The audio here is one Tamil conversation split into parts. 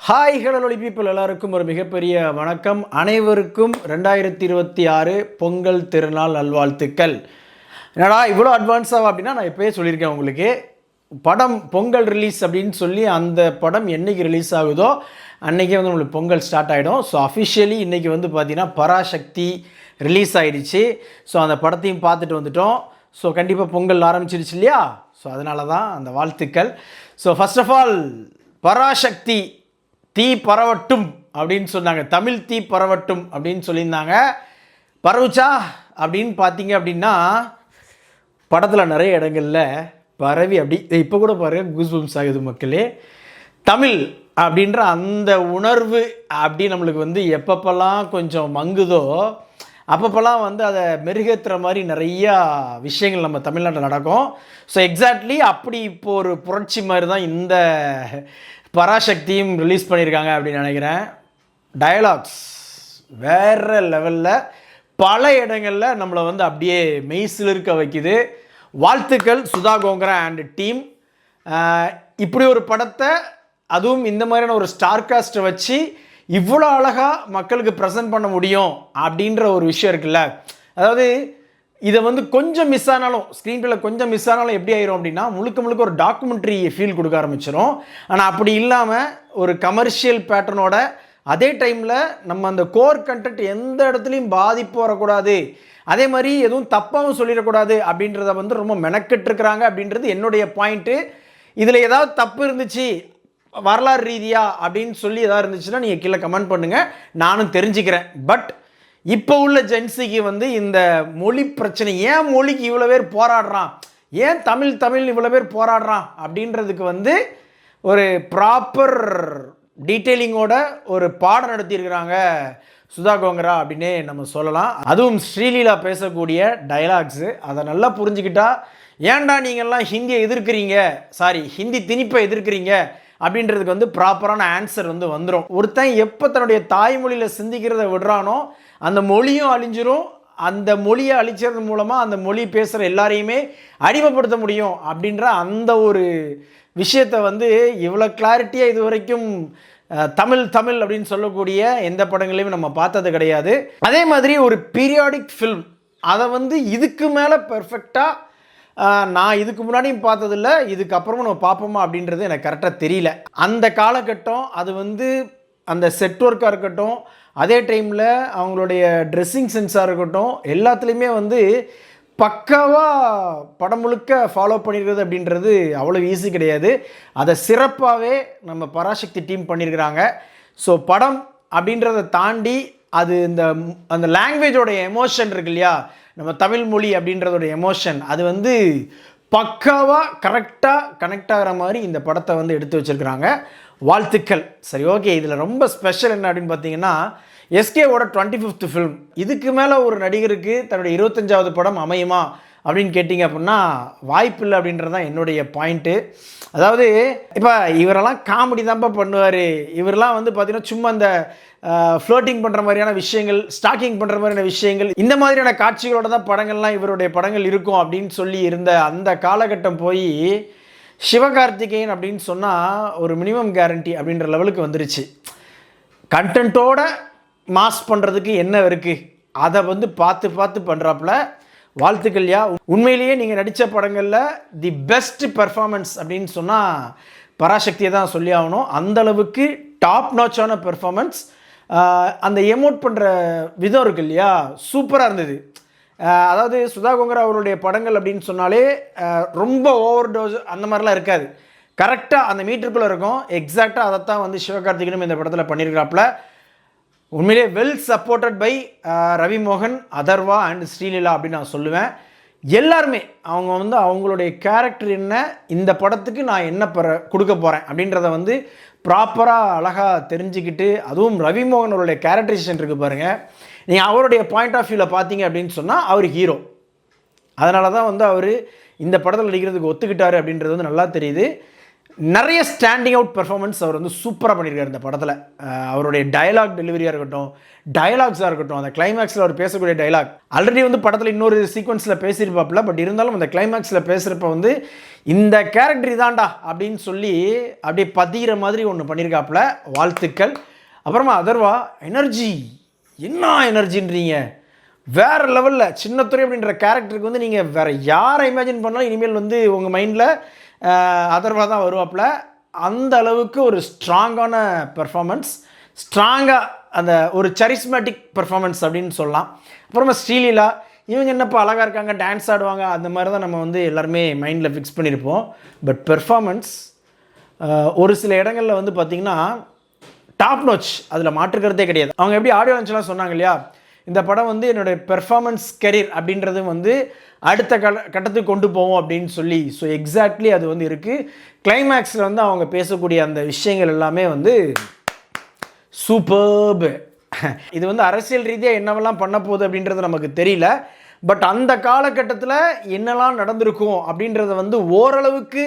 ஹாய் ஹலோ பீப்புள் எல்லாருக்கும் ஒரு மிகப்பெரிய வணக்கம். அனைவருக்கும் 2026 பொங்கல் திருநாள் நல்வாழ்த்துக்கள். என்னடா இவ்வளோ அட்வான்ஸாக அப்படின்னா நான் இப்போயே சொல்லியிருக்கேன் உங்களுக்கு. படம் பொங்கல் ரிலீஸ் அப்படின்னு சொல்லி அந்த படம் என்றைக்கு ரிலீஸ் ஆகுதோ அன்றைக்கே வந்து நம்மளுக்கு பொங்கல் ஸ்டார்ட் ஆகிடும். ஸோ அஃபிஷியலி இன்றைக்கி வந்து பார்த்திங்கன்னா பராசக்தி ரிலீஸ் ஆகிடுச்சு. ஸோ அந்த படத்தையும் பார்த்துட்டு வந்துட்டோம். ஸோ கண்டிப்பாக பொங்கல் ஆரம்பிச்சிருச்சு இல்லையா? ஸோ அதனால தான் அந்த வாழ்த்துக்கள். So first of all Parasakthi தீ பரவட்டும் அப்படின்னு சொன்னாங்க. தமிழ் தீ பரவட்டும் அப்படின்னு சொல்லியிருந்தாங்க. பரவுச்சா அப்படின்னு பார்த்தீங்க அப்படின்னா படத்தில் நிறைய இடங்களில் பரவி அப்படி இப்போ கூட பாருங்கள் கூஸ்பம்ஸ் ஆகுது மக்களே. தமிழ் அப்படின்ற அந்த உணர்வு அப்படி நம்மளுக்கு வந்து எப்பப்பெல்லாம் கொஞ்சம் மங்குதோ அப்பப்பெல்லாம் வந்து அதை மெருகேற்றுற மாதிரி நிறையா விஷயங்கள் நம்ம தமிழ்நாட்டில் நடக்கும். ஸோ எக்ஸாக்ட்லி அப்படி இப்போது ஒரு புரட்சி மாதிரி தான் இந்த பராசக்தியும் ரிலீஸ் பண்ணியிருக்காங்க அப்படின்னு நினைக்கிறேன். டயலாக்ஸ் வேறு லெவலில் பல இடங்களில் நம்மளை வந்து அப்படியே மெய்சிலிருக்க வைக்குது. வாழ்த்துக்கள் சுதா கோங்கரா அண்ட் டீம். இப்படி ஒரு படத்தை அதுவும் இந்த மாதிரியான ஒரு ஸ்டார் காஸ்ட்டை வச்சு இவ்வளோ அழகாக மக்களுக்கு ப்ரெசென்ட் பண்ண முடியும் அப்படின்ற ஒரு விஷயம் இருக்குல்ல. அதாவது இதை வந்து கொஞ்சம் மிஸ் ஆனாலும் ஸ்க்ரீன் பிளேல கொஞ்சம் மிஸ் ஆனாலும் எப்படி ஆயிரும் அப்படின்னா முழுக்க ஒரு டாக்குமெண்ட்ரி ஃபீல் கொடுக்க ஆரம்பிச்சிடும். ஆனால் அப்படி இல்லாமல் ஒரு கமர்ஷியல் பேட்டர்னோட அதே டைமில் நம்ம அந்த கோர் கண்டென்ட் எந்த இடத்துலையும் பாதிப்பு வரக்கூடாது, அதே மாதிரி எதுவும் தப்பாகவும் சொல்லிடக்கூடாது அப்படின்றத வந்து ரொம்ப மெனக்கெட்டுருக்குறாங்க அப்படின்றது என்னுடைய பாயிண்ட்டு. இதில் ஏதாவது தப்பு இருந்துச்சு வரலாறு ரீதியாக அப்படின்னு சொல்லி எதாவது இருந்துச்சுன்னா நீங்கள் கீழே கமெண்ட் பண்ணுங்கள், நானும் தெரிஞ்சுக்கிறேன். பட் இப்போ உள்ள ஜென்சிக்கு வந்து இந்த மொழி பிரச்சனை, ஏன் மொழிக்கு இவ்வளோ பேர் போராடுறான், ஏன் தமிழ் இவ்வளோ பேர் போராடுறான் அப்படின்றதுக்கு வந்து ஒரு ப்ராப்பர் டீட்டெயிலிங்கோட ஒரு பாடம் நடத்தியிருக்கிறாங்க சுதா கோங்கரா அப்படின்னே நம்ம சொல்லலாம். அதுவும் ஸ்ரீலீலா பேசக்கூடிய டைலாக்ஸு அதை நல்லா புரிஞ்சுக்கிட்டா ஏன்டா நீங்கள்லாம் ஹிந்தியை எதிர்க்கிறீங்க, ஹிந்தி திணிப்பை எதிர்க்கிறீங்க அப்படின்றதுக்கு வந்து ப்ராப்பரான ஆன்சர் வந்து வந்துடும். ஒருத்தன் எப்போ தன்னுடைய தாய்மொழியில் சிந்திக்கிறத விடுறானோ அந்த மொழியும் அழிஞ்சிரும். அந்த மொழியை அழிச்சது மூலமாக அந்த மொழி பேசுகிற எல்லாரையுமே அடிமைப்படுத்த முடியும் அப்படின்ற அந்த ஒரு விஷயத்தை வந்து இவ்வளோ கிளாரிட்டியாக இது வரைக்கும் தமிழ் அப்படின்னு சொல்லக்கூடிய எந்த படங்களையும் நம்ம பார்த்தது கிடையாது. அதே மாதிரி ஒரு பீரியாடிக் ஃபில்ம் அதை வந்து இதுக்கு மேலே பெர்ஃபெக்டாக நான் இதுக்கு முன்னாடியும் பார்த்ததில்ல, இதுக்கப்புறமும் நம்ம பார்ப்போமா அப்படின்றது எனக்கு கரெக்டாக தெரியல. அந்த காலகட்டம் அது வந்து அந்த செட் ஒர்க்காக இருக்கட்டும், அதே டைமில் அவங்களுடைய ட்ரெஸ்ஸிங் சென்ஸாக இருக்கட்டும், எல்லாத்துலேயுமே வந்து பக்காவாக படம் முழுக்க ஃபாலோ பண்ணியிருக்கிறது அப்படின்றது அவ்வளோ ஈஸி கிடையாது. அதை சிறப்பாகவே நம்ம பராசக்தி டீம் பண்ணியிருக்கிறாங்க. ஸோ படம் அப்படின்றத தாண்டி அது அந்த லாங்குவேஜோட எமோஷன் இருக்கு இல்லையா, நம்ம தமிழ் மொழி அப்படின்றதோட எமோஷன் அது வந்து பக்காவாக கரெக்டாக கனெக்ட் ஆகிற மாதிரி இந்த படத்தை வந்து எடுத்து வச்சுருக்கிறாங்க. வாழ்த்துக்கள். சரி, ஓகே. இதில் ரொம்ப ஸ்பெஷல் என்ன அப்படின்னு பார்த்தீங்கன்னா எஸ்கேவோட 25th ஃபிலிம். இதுக்கு மேலே ஒரு நடிகருக்கு தன்னுடைய 25வது படம் அமையுமா அப்படின்னு கேட்டிங்க அப்படின்னா வாய்ப்பு இல்லை அப்படின்றது தான் என்னுடைய பாயிண்ட்டு. அதாவது இப்போ இவரெல்லாம் காமெடி தான்ப்பா பண்ணுவார், இவரெல்லாம் வந்து பார்த்திங்கன்னா சும்மா இந்த ஃப்ளோட்டிங் பண்ணுற மாதிரியான விஷயங்கள், ஸ்டாக்கிங் பண்ணுற மாதிரியான விஷயங்கள், இந்த மாதிரியான காட்சிகளோட தான் படங்கள்லாம் இவருடைய படங்கள் இருக்கும் அப்படின்னு சொல்லி இருந்த அந்த காலகட்டம் போய் சிவகார்த்திகேயன் அப்படின்னு சொன்னால் ஒரு மினிமம் கேரண்டி அப்படின்ற லெவலுக்கு வந்துருச்சு. கண்டென்ட்டோட மாஸ் பண்ணுறதுக்கு என்ன இருக்குது அதை வந்து பார்த்து பண்ணுறாப்புல. வாழ்த்துக்கள்யா. உண்மையிலேயே நீங்கள் நடித்த படங்களில் தி பெஸ்ட் பெர்ஃபார்மன்ஸ் அப்படின்னு சொன்னால் பராசக்தியை தான் சொல்லி ஆகணும். அந்தளவுக்கு டாப் நாச்சான பெர்ஃபார்மன்ஸ். அந்த எமோட் பண்ணுற விதம் இருக்கு இல்லையா, சூப்பராக இருந்தது. அதாவது சுதா கோங்கரா அவருடைய படங்கள் அப்படின்னு சொன்னாலே ரொம்ப ஓவர் டோஸ் அந்த மாதிரிலாம் இருக்காது, கரெக்டாக அந்த மீட்டருக்குள்ளே இருக்கும். எக்ஸாக்டாக அதைத்தான் வந்து சிவகார்த்திகனும் இந்த படத்தில் பண்ணியிருக்கிறாப்புல. உண்மையிலே வெல் சப்போர்ட்டட் பை ரவி மோகன், அதர்வா அண்ட் ஸ்ரீலீலா அப்படின்னு நான் சொல்லுவேன். எல்லாருமே அவங்க வந்து அவங்களுடைய கேரக்டர் என்ன, இந்த படத்துக்கு நான் என்ன கொடுக்க போகிறேன் அப்படின்றத வந்து ப்ராப்பராக அழகாக தெரிஞ்சுக்கிட்டு, அதுவும் ரவி மோகனோடைய கேரக்டரைசேஷன் இருக்குது பாருங்கள். நீங்கள் அவருடைய பாயிண்ட் ஆஃப் வியூவில் பார்த்தீங்க அப்படின்னு சொன்னால் அவர் ஹீரோ, அதனால தான் வந்து அவர் இந்த படத்தில் நடிக்கிறதுக்கு ஒத்துக்கிட்டார் அப்படின்றது வந்து நல்லா தெரியுது. நிறைய ஸ்டாண்டிங் அவுட் பெர்ஃபார்மன்ஸ் அவர் வந்து சூப்பராக பண்ணியிருக்காரு இந்த படத்தில். அவருடைய டயலாக் டெலிவரியாக இருக்கட்டும், டயலாக்ஸாக இருக்கட்டும், அந்த கிளைமேக்ஸில் அவர் பேசக்கூடிய டயலாக் ஆல்ரெடி வந்து படத்தில் இன்னொரு சீக்வன்ஸில் பேசியிருப்பாப்புல. பட் இருந்தாலும் அந்த கிளைமேக்ஸில் பேசுகிறப்ப வந்து இந்த கேரக்டர் இதாண்டா அப்படின்னு சொல்லி அப்படியே பதிகிற மாதிரி ஒன்று பண்ணியிருக்காப்புல. வாழ்த்துக்கள். அப்புறமா அதர்வா எனர்ஜி, என்ன எனர்ஜின்றீங்க, வேறு லெவலில். சின்னத்துறை அப்படின்ற கேரக்டருக்கு வந்து நீங்கள் வேறு யாரை இமேஜின் பண்ணாலும் இனிமேல் வந்து உங்கள் மைண்டில் அதர்வா தான் வருவாப்பில். அந்த அளவுக்கு ஒரு ஸ்ட்ராங்கான பெர்ஃபார்மன்ஸ், ஸ்ட்ராங்காக அந்த ஒரு சரிஸ்மேட்டிக் பெர்ஃபார்மன்ஸ் அப்படின்னு சொல்லலாம். அப்புறமா ஸ்ரீலீலா, இவங்க என்னப்பா அழகாக இருக்காங்க, டான்ஸ் ஆடுவாங்க, அந்த மாதிரி தான் நம்ம வந்து எல்லாருமே மைண்டில் ஃபிக்ஸ் பண்ணியிருப்போம். பட் பெர்ஃபார்மன்ஸ் ஒரு சில இடங்களில் வந்து பார்த்திங்கன்னா டாப் நோச், அதில் மாற்றுக்கிறதே கிடையாது. அவங்க எப்படி ஆடியோ லான்ச்லாம் சொன்னாங்க இல்லையா, இந்த படம் வந்து என்னுடைய பெர்ஃபார்மன்ஸ் கெரியர் அப்படின்றது வந்து அடுத்த கட்டத்துக்கு கொண்டு போவோம் அப்படின்னு சொல்லி. ஸோ எக்ஸாக்ட்லி அது வந்து இருக்குது. கிளைமேக்ஸில் வந்து அவங்க பேசக்கூடிய அந்த விஷயங்கள் எல்லாமே வந்து சூப்பர்பு. இது வந்து அரசியல் ரீதியாக என்னவெல்லாம் பண்ண போகுது அப்படின்றது நமக்கு தெரியல. பட் அந்த காலகட்டத்தில் என்னெல்லாம் நடந்திருக்கும் அப்படின்றத வந்து ஓரளவுக்கு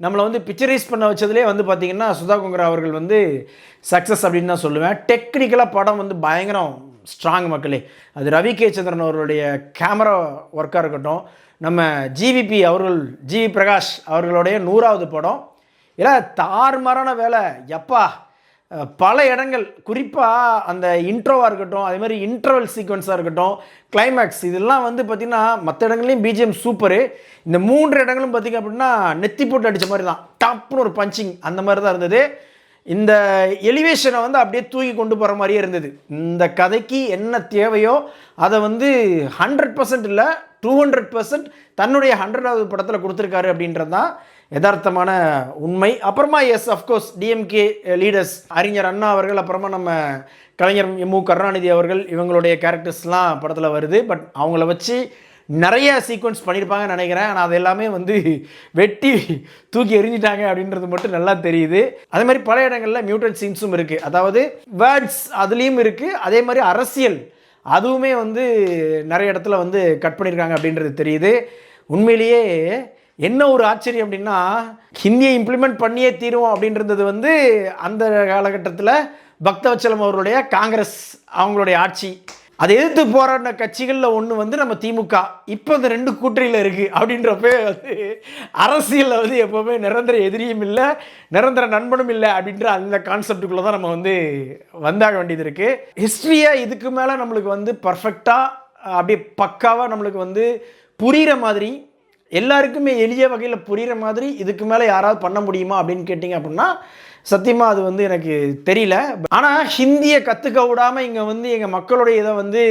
நம்மளை வந்து பிக்சரைஸ் பண்ண வச்சதுலேயே வந்து பார்த்திங்கன்னா சுதா கொங்கரா அவர்கள் வந்து சக்ஸஸ் அப்படின்னு தான் சொல்லுவேன். டெக்னிக்கலாக படம் வந்து பயங்கரம் ஸ்ட்ராங் மக்களே. அது ரவி கே சந்திரன் அவர்களுடைய கேமரா ஒர்க்காக இருக்கட்டும், நம்ம ஜிவிபி அவர்கள், ஜிவி பிரகாஷ் அவர்களுடைய 100வது படம், இல்லை தாறுமாறான வேலை. எப்பா பல இடங்கள், குறிப்பாக அந்த இன்ட்ரோவாக இருக்கட்டும், அதே மாதிரி இன்டர்வல் சீக்வன்ஸாக இருக்கட்டும், கிளைமேக்ஸ், இதெல்லாம் வந்து பார்த்திங்கன்னா மற்ற இடங்கள்லையும் பிஜிஎம் சூப்பரு. இந்த 3 இடங்களும் பார்த்திங்க அப்படின்னா நெத்தி போட்டு அடித்த மாதிரி தான், டாப்னு ஒரு பஞ்சிங் அந்த மாதிரி தான் இருந்தது. இந்த எலிவேஷனை வந்து அப்படியே தூக்கி கொண்டு போகிற மாதிரியே இருந்தது. இந்த கதைக்கு என்ன தேவையோ அதை வந்து 100% இல்லை 200% தன்னுடைய 100வது படத்தில் கொடுத்துருக்காரு அப்படின்றது தான் யதார்த்தமான உண்மை. அப்புறமா எஸ் அஃப்கோர்ஸ் டிஎம்கே லீடர்ஸ், அறிஞர் அண்ணா அவர்கள், அப்புறமா நம்ம கலைஞர் மு கருணாநிதி அவர்கள், இவங்களுடைய கேரக்டர்ஸ்லாம் படத்தில் வருது. பட் அவங்கள வச்சு நிறைய சீக்வன்ஸ் பண்ணியிருப்பாங்கன்னு நினைக்கிறேன். ஆனால் அது எல்லாமே வந்து வெட்டி தூக்கி எறிஞ்சிட்டாங்க அப்படின்றது மட்டும் நல்லா தெரியுது. அதே மாதிரி பல இடங்களில் மியூட்டட் சீன்ஸும் இருக்குது. அதாவது வேர்ட்ஸ் அதுலேயும் இருக்குது, அதே மாதிரி அரசியல் அதுவுமே வந்து நிறைய இடத்துல வந்து கட் பண்ணியிருக்காங்க அப்படின்றது தெரியுது. உண்மையிலேயே என்ன ஒரு ஆச்சரியம் அப்படின்னா, ஹிந்தியை இம்ப்ளிமெண்ட் பண்ணியே தீருவோம் அப்படின்றது வந்து அந்த காலகட்டத்தில் பக்தவச்சலம் அவர்களுடைய காங்கிரஸ் அவங்களுடைய ஆட்சி, அதை எதிர்த்து போராடின கட்சிகளில் ஒன்று வந்து நம்ம திமுக. இப்போ இந்த 2 கூட்டணியில் இருக்குது அப்படின்றப்ப வந்து அரசியலில் வந்து எப்போவுமே நிரந்தர எதிரியும் இல்லை, நிரந்தர நண்பனும் இல்லை அப்படின்ற அந்த கான்செப்டுக்குள்ளே தான் நம்ம வந்து வந்தாக வேண்டியது இருக்குது. ஹிஸ்ட்ரியை இதுக்கு மேலே நம்மளுக்கு வந்து பர்ஃபெக்டாக அப்படியே பக்காவாக நம்மளுக்கு வந்து புரிகிற மாதிரி, எல்லாருக்குமே எளிய வகையில் புரிகிற மாதிரி இதுக்கு மேலே யாராவது பண்ண முடியுமா அப்படின்னு கேட்டிங்க அப்படின்னா சத்தியமாக அது வந்து எனக்கு தெரியல. ஆனால் ஹிந்தியை கற்றுக்க விடாமல் இங்கே வந்து எங்கள் மக்களுடைய இதை வந்து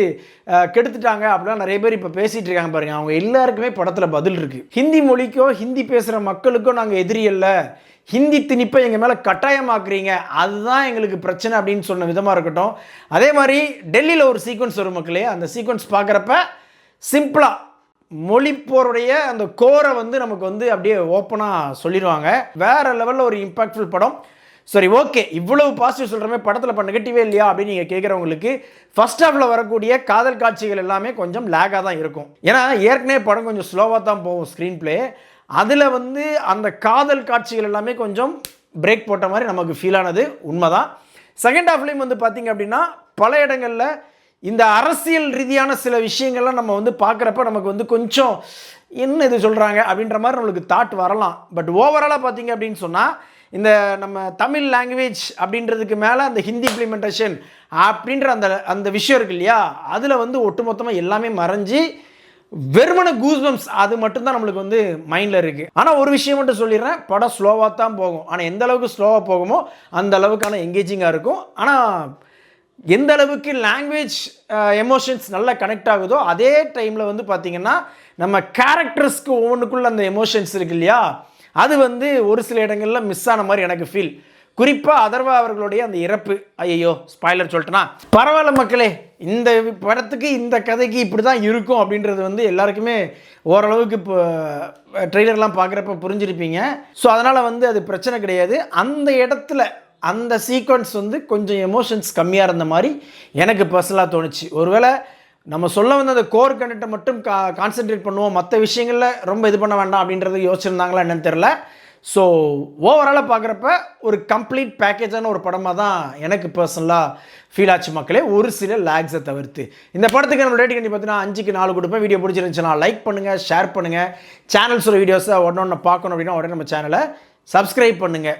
கெடுத்துட்டாங்க அப்படின்னா நிறைய பேர் இப்போ பேசிகிட்டு இருக்காங்க பாருங்கள். அவங்க எல்லாருக்குமே படத்தில் பதில் இருக்குது. ஹிந்தி மொழிக்கோ ஹிந்தி பேசுகிற மக்களுக்கோ நாங்கள் எதிரி இல்லை, ஹிந்தி திணிப்பை எங்கள் மேலே கட்டாயமாக்குறீங்க, அதுதான் எங்களுக்கு பிரச்சனை அப்படின்னு சொன்ன விதமாக இருக்கட்டும். அதே மாதிரி டெல்லியில் ஒரு சீக்வன்ஸ் வரும் மக்களே, அந்த சீக்வன்ஸ் பார்க்குறப்ப சிம்பிளாக மொழிப்போருடைய அந்த கோரை வந்து நமக்கு வந்து அப்படியே ஓப்பனாக சொல்லிடுவாங்க. வேறு லெவலில் ஒரு இம்பாக்ட்ஃபுல் படம். சரி, ஓகே, இவ்வளவு பாசிட்டிவ் சொல்கிறமே படத்தில் இப்போ நெகட்டிவே இல்லையா அப்படின்னு நீங்கள் கேட்குறவங்களுக்கு ஃபர்ஸ்ட் ஹாஃபில் வரக்கூடிய காதல் காட்சிகள் எல்லாமே கொஞ்சம் லேக்காக தான் இருக்கும். ஏன்னா ஏற்கனவே படம் கொஞ்சம் ஸ்லோவாக தான் போகும் ஸ்க்ரீன் பிளே. அதில் வந்து அந்த காதல் காட்சிகள் எல்லாமே கொஞ்சம் பிரேக் போட்ட மாதிரி நமக்கு ஃபீல் ஆனது உண்மைதான். செகண்ட் ஹாஃப்லேயும் வந்து பார்த்திங்க அப்படின்னா பல இடங்களில் இந்த அரசியல் ரீதியான சில விஷயங்கள்லாம் நம்ம வந்து பார்க்குறப்ப நமக்கு வந்து கொஞ்சம் என்ன இது சொல்கிறாங்க அப்படின்ற மாதிரி நம்மளுக்கு தாட் வரலாம். பட் ஓவராலாக பார்த்திங்க அப்படின்னு சொன்னால் இந்த நம்ம தமிழ் லாங்குவேஜ் அப்படின்றதுக்கு மேலே அந்த ஹிந்தி இம்ப்ளிமெண்டேஷன் அப்படின்ற அந்த விஷயம் இருக்கு இல்லையா, அதில் வந்து ஒட்டுமொத்தமாக எல்லாமே மறைஞ்சி வெறுமன கூஸ்பம்ஸ் அது மட்டும்தான் நம்மளுக்கு வந்து மைண்டில் இருக்குது. ஆனால் ஒரு விஷயம் மட்டும் சொல்லிடுறேன், படம் ஸ்லோவாக தான் போகும். ஆனால் எந்த அளவுக்கு ஸ்லோவாக போகுமோ அந்த அளவுக்கான எங்கேஜிங்காக இருக்கும். ஆனால் எந்த அளவுக்கு லாங்குவேஜ் எமோஷன்ஸ் நல்லா கனெக்ட் ஆகுதோ அதே டைமில் வந்து பார்த்திங்கன்னா நம்ம கேரக்டர்ஸ்க்கு ஒவ்வொன்றுக்குள்ள அந்த எமோஷன்ஸ் இருக்கு இல்லையா, அது வந்து ஒரு சில இடங்களில் மிஸ் ஆன மாதிரி எனக்கு ஃபீல். குறிப்பாக அதர்வா அவர்களுடைய அந்த இறப்பு, ஐயோ ஸ்பாய்லர் சொல்லிட்டேன்னா பரவாயில்ல மக்களே, இந்த படத்துக்கு இந்த கதைக்கு இப்படி தான் இருக்கும் அப்படின்றது வந்து எல்லாருக்குமே ஓரளவுக்கு இப்போ ட்ரெய்லர்லாம் பார்க்குறப்ப புரிஞ்சிருப்பீங்க. ஸோ அதனால் வந்து அது பிரச்சனை கிடையாது. அந்த இடத்துல அந்த சீக்வன்ஸ் வந்து கொஞ்சம் எமோஷன்ஸ் கம்மியாக இருந்த மாதிரி எனக்கு பர்சனலாக தோணுச்சு. ஒருவேளை நம்ம சொல்ல வந்து அந்த கோர் கண்டென்ட்டை மட்டும் கான்சென்ட்ரேட் பண்ணுவோம், மற்ற விஷயங்களில் ரொம்ப இது பண்ண வேண்டாம் அப்படின்றது யோசிச்சிருந்தாங்களா என்னன்னு தெரில. ஸோ ஓவராலாக பார்க்குறப்ப ஒரு கம்ப்ளீட் பேக்கேஜான ஒரு படமாக தான் எனக்கு பர்சனலாக ஃபீல் ஆச்சு மக்களே, ஒரு சில லேக்ஸை தவிர்த்து. இந்த படத்துக்கு நம்ம ரேட்டிங் பார்த்தீங்கன்னா 5க்கு 4 கொடுப்பேன். வீடியோ பிடிச்சிருந்துச்சுன்னா லைக் பண்ணுங்கள், ஷேர் பண்ணுங்கள். சேனல்ஸோட வீடியோஸை உடனே பார்க்கணும் அப்படின்னா உடனே நம்ம சேனலை சப்ஸ்கிரைப் பண்ணுங்கள்.